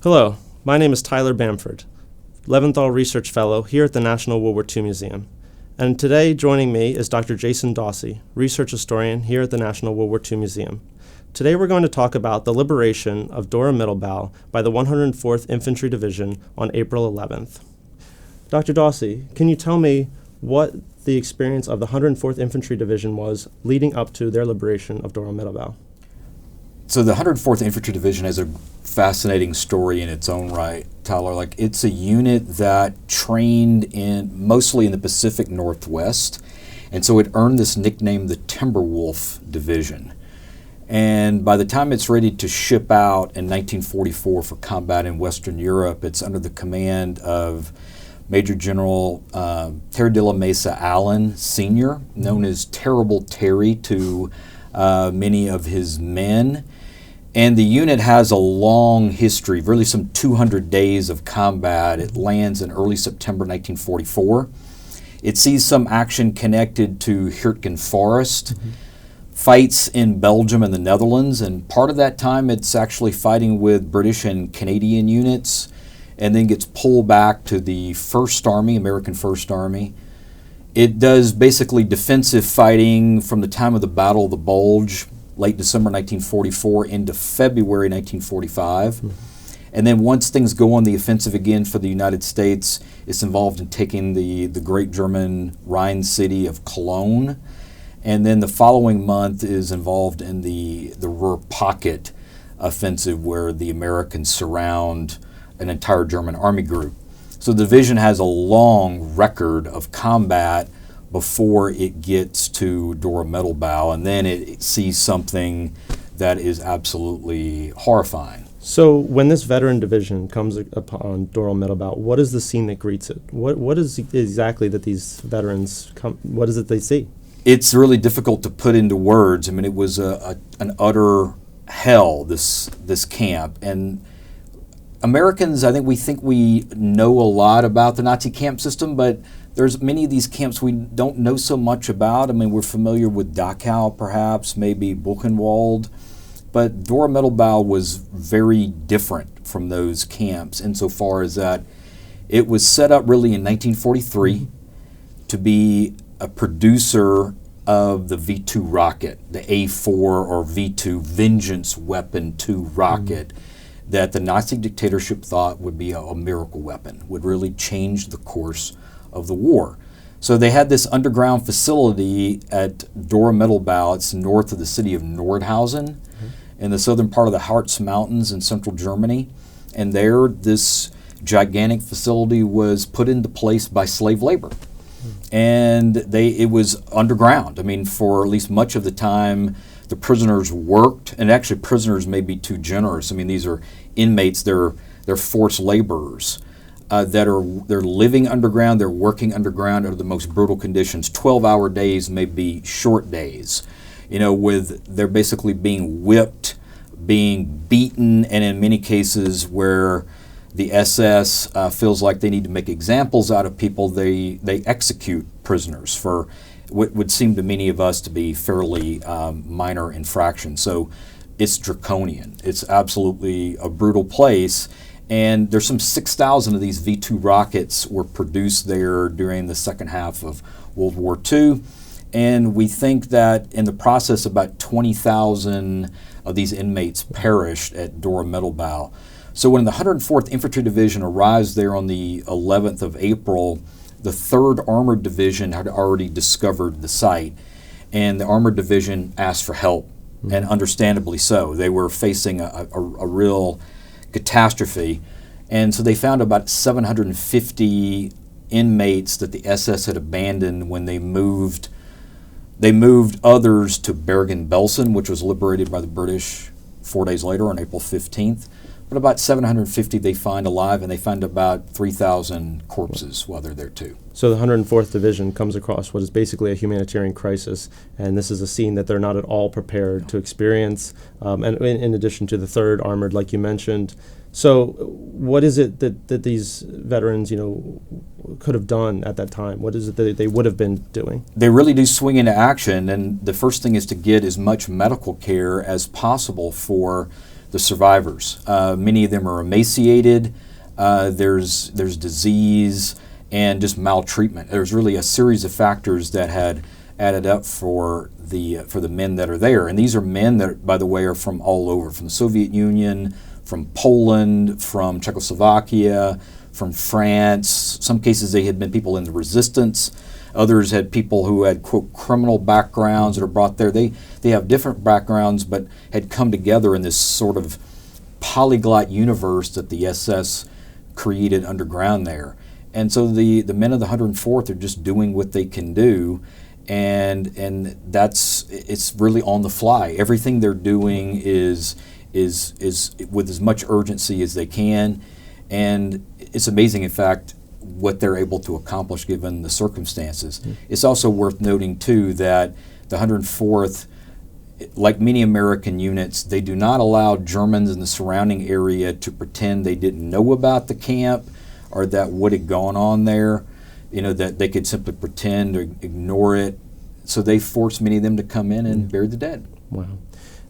Hello, my name is Tyler Bamford, Leventhal Research Fellow here at the National World War II Museum. And today joining me is Dr. Jason Dawsey, Research Historian here at the National World War II Museum. Today we're going to talk about the liberation of Dora-Mittelbau by the 104th Infantry Division on April 11th. Dr. Dawsey, can you tell me what the experience of the 104th Infantry Division was leading up to their liberation of Dora-Mittelbau? So the 104th Infantry Division has a fascinating story in its own right, Tyler. It's a unit that trained mostly in the Pacific Northwest, and so it earned this nickname, the Timberwolf Division. And by the time it's ready to ship out in 1944 for combat in Western Europe, it's under the command of Major General Terry de la Mesa Allen Sr., known as Terrible Terry to many of his men. And the unit has a long history, really some 200 days of combat. It lands in early September 1944. It sees some action connected to Hurtgen Forest, fights in Belgium and the Netherlands, and part of that time it's actually fighting with British and Canadian units, and then gets pulled back to the First Army, American First Army. It does basically defensive fighting from the time of the Battle of the Bulge, late December 1944 into February 1945. And then once things go on the offensive again for the United States, it's involved in taking the great German Rhine city of Cologne. And then the following month is involved in the Ruhr Pocket offensive, where the Americans surround an entire German army group. So the division has a long record of combat before it gets to Dora-Mittelbau, and then it sees something that is absolutely horrifying. So when this veteran division comes upon Dora-Mittelbau, what is the scene that greets it? What is exactly that these veterans what is it they see? It's really difficult to put into words. I mean, it was an utter hell, this camp. And Americans, I think we know a lot about the Nazi camp system, but there's many of these camps we don't know so much about. I mean, we're familiar with Dachau, perhaps, maybe Buchenwald, but Dora-Mittelbau was very different from those camps insofar as that it was set up really in 1943 to be a producer of the V-2 rocket, the A-4 or V-2 Vengeance Weapon 2 rocket, that the Nazi dictatorship thought would be a miracle weapon, would really change the course of the war. So they had this underground facility at Dora-Mittelbau. It's north of the city of Nordhausen in the southern part of the Harz Mountains in central Germany. And there, this gigantic facility was put into place by slave labor. And it was underground. I mean, for at least much of the time, the prisoners worked, and actually prisoners may be too generous. I mean, these are inmates, they're forced laborers. They're living underground, they're working underground under the most brutal conditions. 12-hour days may be short days, they're basically being whipped, being beaten, and in many cases where the SS feels like they need to make examples out of people, they execute prisoners for what would seem to many of us to be fairly minor infractions. So it's draconian. It's absolutely a brutal place. And there's some 6,000 of these V-2 rockets were produced there during the second half of World War II. And we think that in the process, about 20,000 of these inmates perished at Dora-Mittelbau. So when the 104th Infantry Division arrives there on the 11th of April, the 3rd Armored Division had already discovered the site. And the Armored Division asked for help, and understandably so. They were facing a real catastrophe, and so they found about 750 inmates that the SS had abandoned when they moved others to Bergen-Belsen, which was liberated by the British 4 days later on April 15th. But about 750 they find alive, and they find about 3,000 corpses while they're there too. So the 104th Division comes across what is basically a humanitarian crisis, and this is a scene that they're not at all prepared to experience, and in addition to the 3rd Armored, like you mentioned. So what is it that these veterans, could have done at that time? What is it that they would have been doing? They really do swing into action, and the first thing is to get as much medical care as possible for the survivors. Many of them are emaciated. There's disease and just maltreatment. There's really a series of factors that had added up for the men that are there. And these are men that, by the way, are from all over, from the Soviet Union, from Poland, from Czechoslovakia, from France. Some cases they had been people in the resistance. Others had people who had, quote, criminal backgrounds that are brought there. They have different backgrounds, but had come together in this sort of polyglot universe that the SS created underground there. And so the men of the 104th are just doing what they can do, and it's really on the fly. Everything they're doing is with as much urgency as they can, and it's amazing, in fact, what they're able to accomplish given the circumstances. Mm-hmm. It's also worth noting, too, that the 104th, like many American units, they do not allow Germans in the surrounding area to pretend they didn't know about the camp or that what had gone on there, that they could simply pretend or ignore it. So they forced many of them to come in and bury the dead. Wow.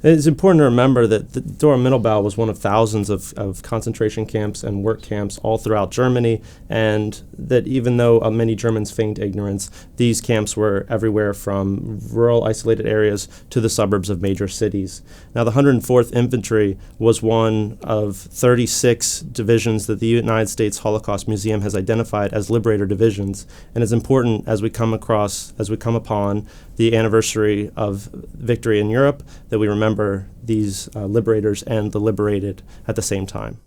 It's important to remember that the Dora-Mittelbau was one of thousands of concentration camps and work camps all throughout Germany, and that even though many Germans feigned ignorance, these camps were everywhere from rural isolated areas to the suburbs of major cities. Now, the 104th Infantry was one of 36 divisions that the United States Holocaust Museum has identified as Liberator divisions, and it's important as we come upon the anniversary of victory in Europe that we remember these liberators and the liberated at the same time.